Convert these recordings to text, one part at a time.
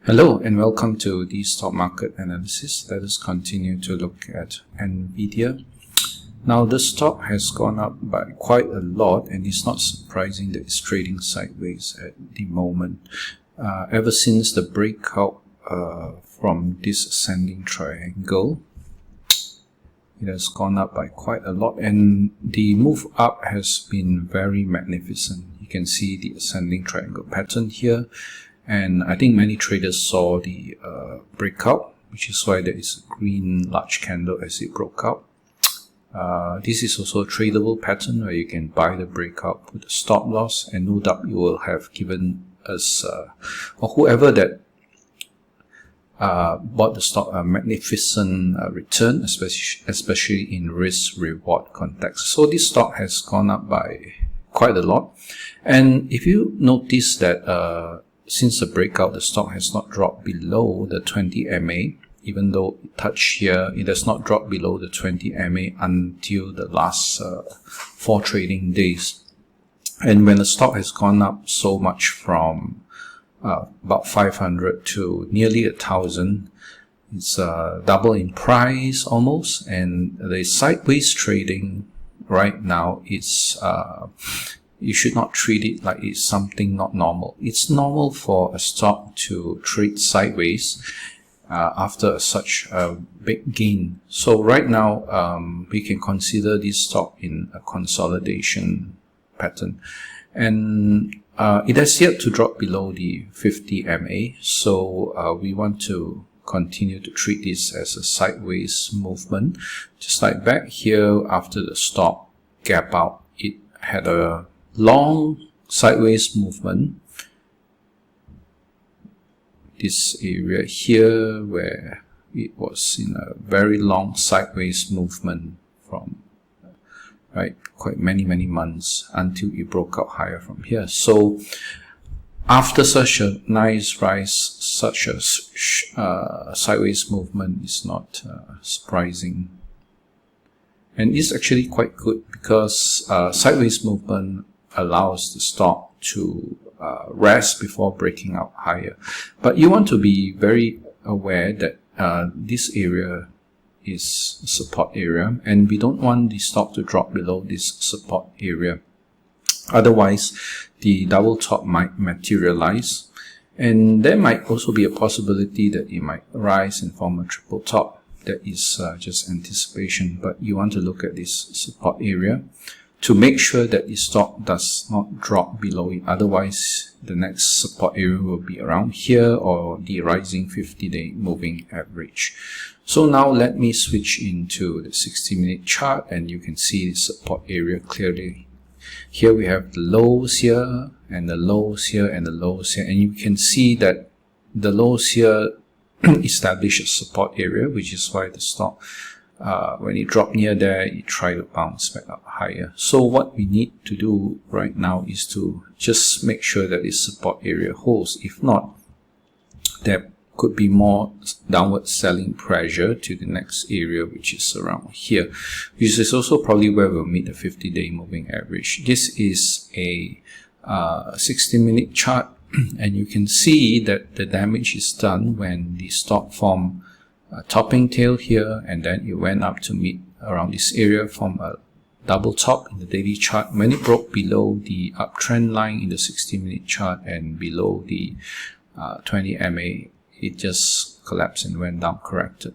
Hello and welcome to the stock market analysis. Let us continue to look at Nvidia. Now the stock has gone up by quite a lot, and it's not surprising that it's trading sideways at the moment. Ever since the breakout from this ascending triangle, it has gone up by quite a lot, and the move up has been very magnificent. You can see the ascending triangle pattern here. And I think many traders saw the breakout, which is why there is a green large candle as it broke out. This is also a tradable pattern where you can buy the breakout, put a stop loss, and no doubt you will have given us, or whoever that bought the stock, a magnificent return, especially in risk-reward context. So this stock has gone up by quite a lot. And if you notice that since the breakout, the stock has not dropped below the 20 MA. Even though it touched here, it has not dropped below the 20 MA until the last 4 trading days. And when the stock has gone up so much from about 500 to nearly 1,000, it's double in price almost. And the sideways trading right now is you should not treat it like it's something not normal. It's normal for a stock to trade sideways after such a big gain. So right now, we can consider this stock in a consolidation pattern. And it has yet to drop below the 50 MA. So we want to continue to treat this as a sideways movement. Just like back here after the stock gap out, it had a long sideways movement. This area here where it was in a very long sideways movement from quite many months until it broke out higher from here. So after such a nice rise, such a sideways movement is not surprising, and it's actually quite good because sideways movement allows the stock to rest before breaking out higher. But you want to be very aware that this area is a support area, and we don't want the stock to drop below this support area. Otherwise, the double top might materialize, and there might also be a possibility that it might rise and form a triple top. That is just anticipation, but you want to look at this support area to make sure that the stock does not drop below it. Otherwise, the next support area will be around here or the rising 50-day moving average. So now let me switch into the 60-minute chart, and you can see the support area clearly. Here we have the lows here and the lows here and the lows here, and you can see that the lows here establish a support area, which is why the stock when it dropped near there, it tried to bounce back up higher. So what we need to do right now is to just make sure that this support area holds. If not, there could be more downward selling pressure to the next area, which is around here, which is also probably where we'll meet the 50-day moving average. This is a 60-minute chart, and you can see that the damage is done when the stock formed a topping tail here, and then it went up to meet around this area from a double top in the daily chart. When it broke below the uptrend line in the 60-minute chart and below the 20 MA, it just collapsed and went down, corrected.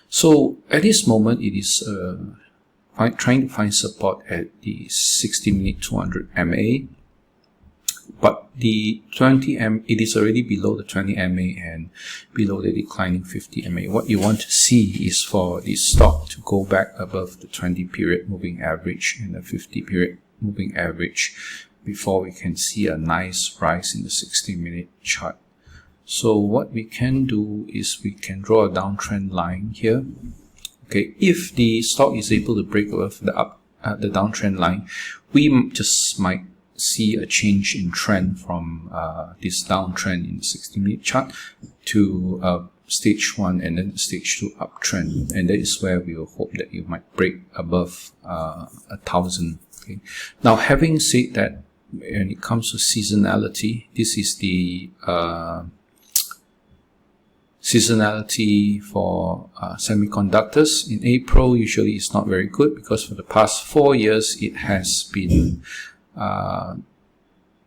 So at this moment, it is trying to find support at the 60-minute 200 MA. But the 20 MA, it is already below the 20 MA and below the declining 50 MA. What you want to see is for the stock to go back above the 20 period moving average and the 50 period moving average before we can see a nice rise in the 60-minute chart. So what we can do is we can draw a downtrend line here. Okay, if the stock is able to break above the downtrend line, we just might see a change in trend from this downtrend in the 60-minute chart to stage 1 and then stage 2 uptrend, and that is where we will hope that you might break above 1,000. Okay. Now, having said that, when it comes to seasonality, this is the seasonality for semiconductors. In April, usually it's not very good because for the past 4 years it has been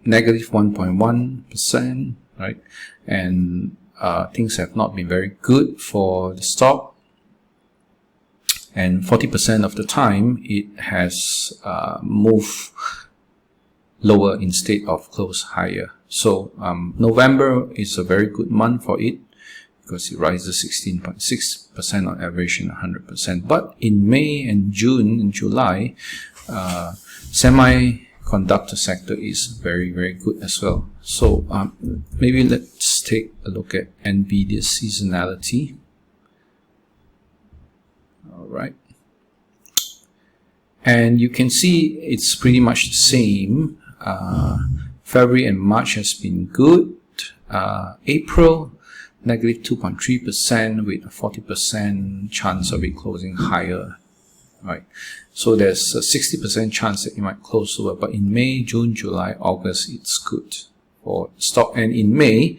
negative 1.1%, right? And things have not been very good for the stock. And 40% of the time it has moved lower instead of close higher. So November is a very good month for it because it rises 16.6% on average and 100%. But in May and June and July, semiconductor sector is very, very good as well. So maybe let's take a look at Nvidia seasonality. All right. And you can see it's pretty much the same. February and March has been good. April, negative 2.3% with a 40% chance of it closing higher. Right. So there's a 60% chance that it might close lower. But in May, June, July, August, it's good for stock. And in May,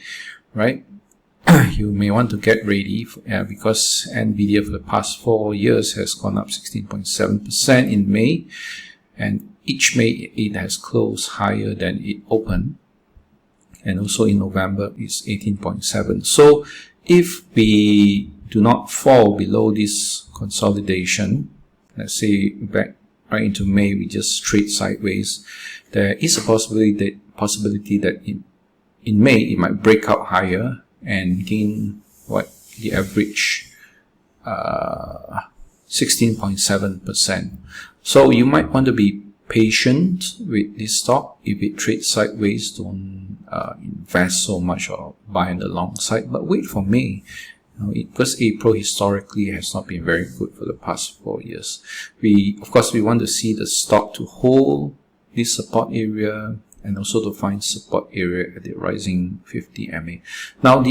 right, you may want to get ready because Nvidia for the past 4 years has gone up 16.7% in May, and each May it has closed higher than it opened, and also in November it's 18.7. So if we do not fall below this consolidation, let's say back right into May we just trade sideways, there is a possibility that in May it might break out higher and gain what the average 16.7%. So you might want to be patient with this stock. If it trades sideways, don't invest so much or buy on the long side, but wait for May. Because April historically has not been very good for the past 4 years. Of course we want to see the stock to hold this support area and also to find support area at the rising 50 MA. Now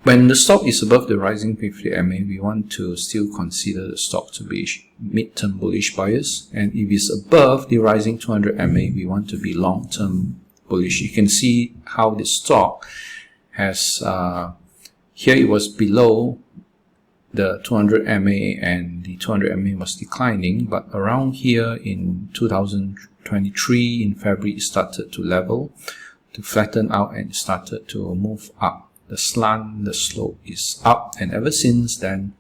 when the stock is above the rising 50 MA, we want to still consider the stock to be mid-term bullish bias, and if it's above the rising 200 MA, we want to be long-term bullish. You can see how the stock has here it was below the 200 MA and the 200 MA was declining, but around here in 2023 in February it started to level, to flatten out, and started to move up. The slant, the slope is up, and ever since then,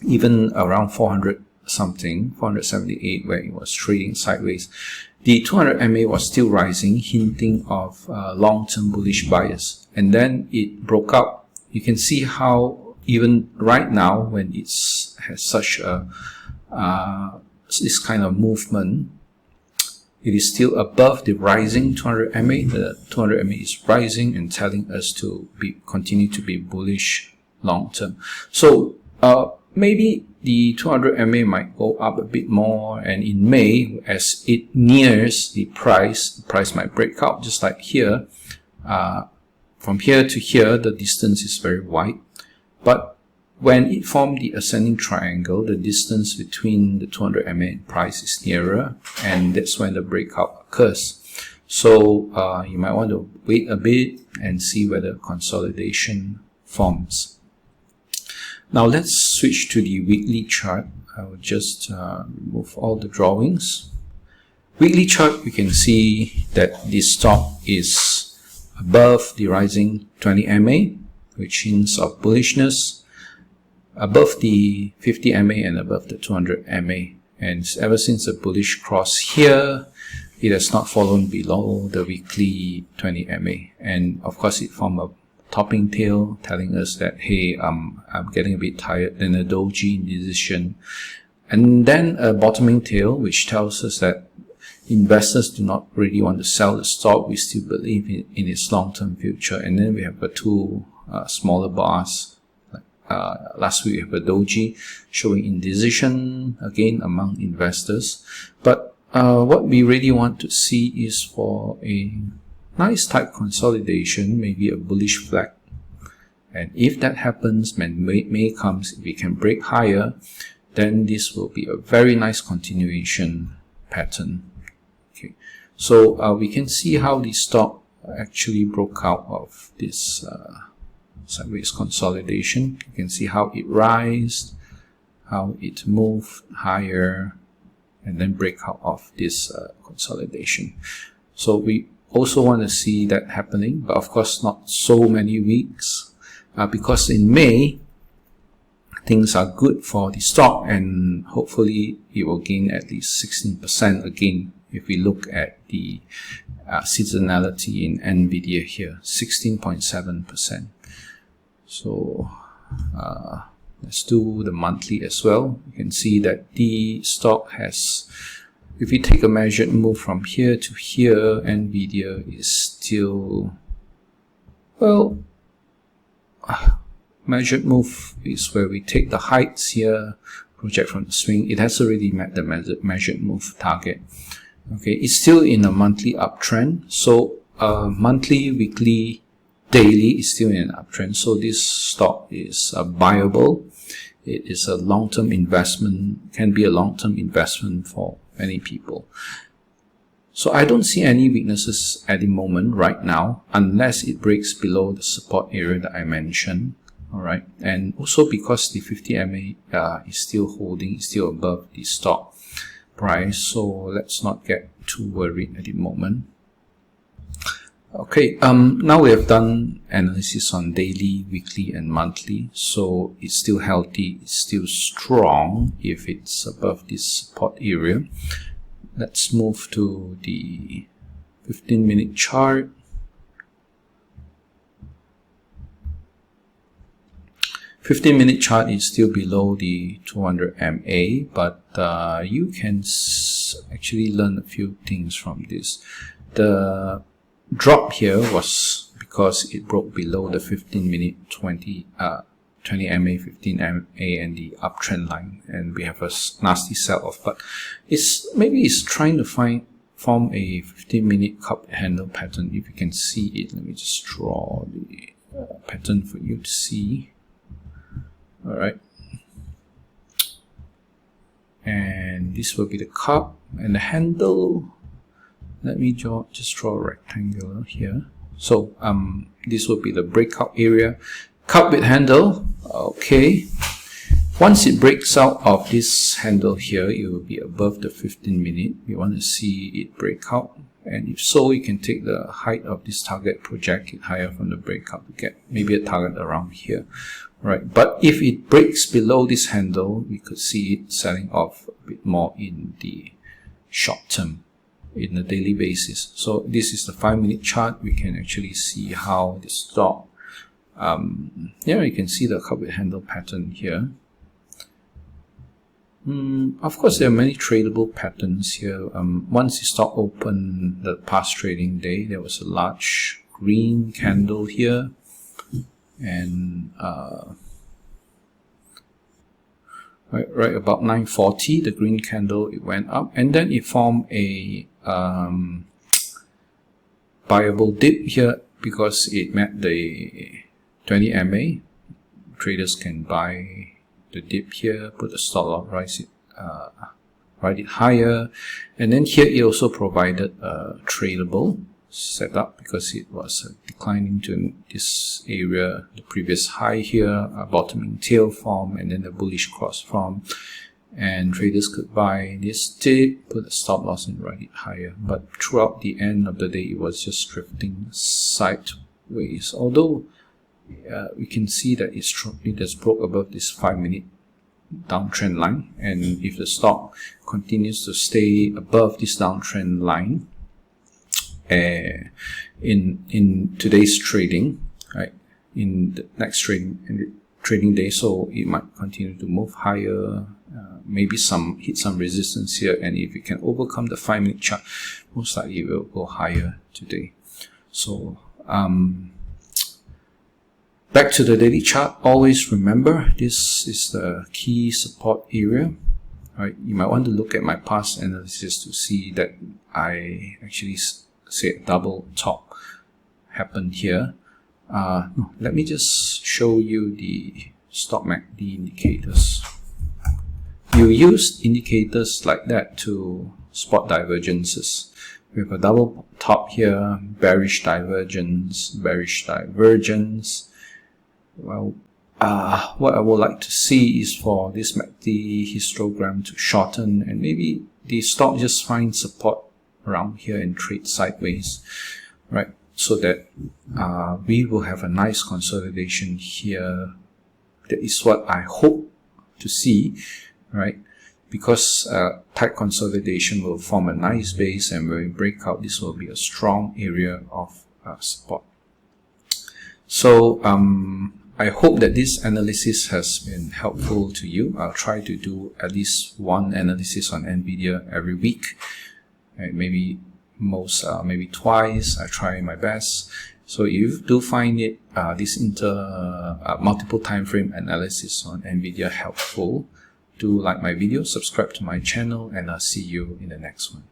even around 400 something, 478 where it was trading sideways, the 200 MA was still rising, hinting of long-term bullish bias, and then it broke out. You can see how even right now when it has such a this kind of movement, it is still above the rising 200 MA. The 200 MA is rising and telling us to continue to be bullish long term. So maybe the 200 MA might go up a bit more, and in May as it nears the price might break out, just like here. From here to here, the distance is very wide, but when it formed the ascending triangle, the distance between the 200 MA and price is nearer, and that's when the breakout occurs. So you might want to wait a bit and see whether consolidation forms. Now let's switch to the weekly chart. I will just remove all the drawings. Weekly chart, we can see that this stock is above the rising 20 MA, which hints of bullishness, above the 50 MA and above the 200 MA. And ever since the bullish cross here, it has not fallen below the weekly 20 MA. And of course, it formed a topping tail telling us that, hey, I'm getting a bit tired, then a doji indecision. And then a bottoming tail, which tells us that investors do not really want to sell the stock. We still believe in its long-term future. And then we have the two smaller bars. Last week we have a doji showing indecision again among investors. But what we really want to see is for a nice tight consolidation, maybe a bullish flag. And if that happens, when May comes, if we can break higher, then this will be a very nice continuation pattern. Okay, so we can see how the stock actually broke out of this sideways consolidation. You can see how it rised, how it moved higher, and then break out of this consolidation. So we also want to see that happening, but of course not so many weeks, because in May things are good for the stock, and hopefully it will gain at least 16% again. If we look at the seasonality in Nvidia here, 16.7%. So let's do the monthly as well. You can see that the stock has, if we take a measured move from here to here, Nvidia is still, well, measured move is where we take the heights here, project from the swing. It has already met the measured move target. Okay, it's still in a monthly uptrend. So monthly, weekly, daily is still in an uptrend. So this stock is buyable. It is a long-term investment, can be a long-term investment for many people. So I don't see any weaknesses at the moment right now, unless it breaks below the support area that I mentioned. Alright, and also because the 50 MA is still holding, is still above the stock price, so let's not get too worried at the moment. Okay, now we have done analysis on daily, weekly, and monthly. So it's still healthy, it's still strong if it's above this support area. Let's move to the 15-minute chart. 15-minute chart is still below the 200 MA, but you can actually learn a few things from this. The drop here was because it broke below the 15-minute 20 MA, 15 MA, and the uptrend line, and we have a nasty sell-off. But maybe it's trying to form a 15-minute cup handle pattern. If you can see it, let me just draw the pattern for you to see. All right, and this will be the cup and the handle. Let me just draw a rectangular here. So this will be the breakout area, cup with handle. Okay, once it breaks out of this handle here, it will be above the 15-minute. We want to see it break out, and if so, you can take the height of this target, project it higher from the breakout to get maybe a target around here. Right, but if it breaks below this handle, we could see it selling off a bit more in the short term, in the daily basis. So this is the 5-minute chart. We can actually see how the stock, yeah, you can see the cup with handle pattern here. Of course, there are many tradable patterns here. Once the stock opened the past trading day, there was a large green candle here. And right about 9:40, the green candle, it went up, and then it formed a buyable dip here because it met the 20 MA. Traders can buy the dip here, put a stop loss, ride it higher, and then here it also provided a tradable setup because it was declining to this area, the previous high here, a bottoming tail form, and then the bullish cross form, and traders could buy this dip, put a stop loss, and ride it higher. But throughout the end of the day, it was just drifting sideways, although we can see that it has broke above this 5-minute downtrend line, and if the stock continues to stay above this downtrend line in today's trading, right, in the next trading day, so it might continue to move higher, maybe hit some resistance here, and if it can overcome the 5-minute chart, most likely it will go higher today. So back to the daily chart. Always remember, this is the key support area. Right, you might want to look at my past analysis to see that I actually say a double top happened here. No, let me just show you the stock MACD indicators. You use indicators like that to spot divergences. We have a double top here, bearish divergence, well, what I would like to see is for this MACD histogram to shorten, and maybe the stock just find support around here and trade sideways, right? So that we will have a nice consolidation here. That is what I hope to see, right? Because tight consolidation will form a nice base, and when we break out, this will be a strong area of support. So I hope that this analysis has been helpful to you. I'll try to do at least one analysis on Nvidia every week, right? Maybe maybe twice. I try my best. So if you do find it this multiple time frame analysis on Nvidia helpful, do like my video, subscribe to my channel, and I'll see you in the next one.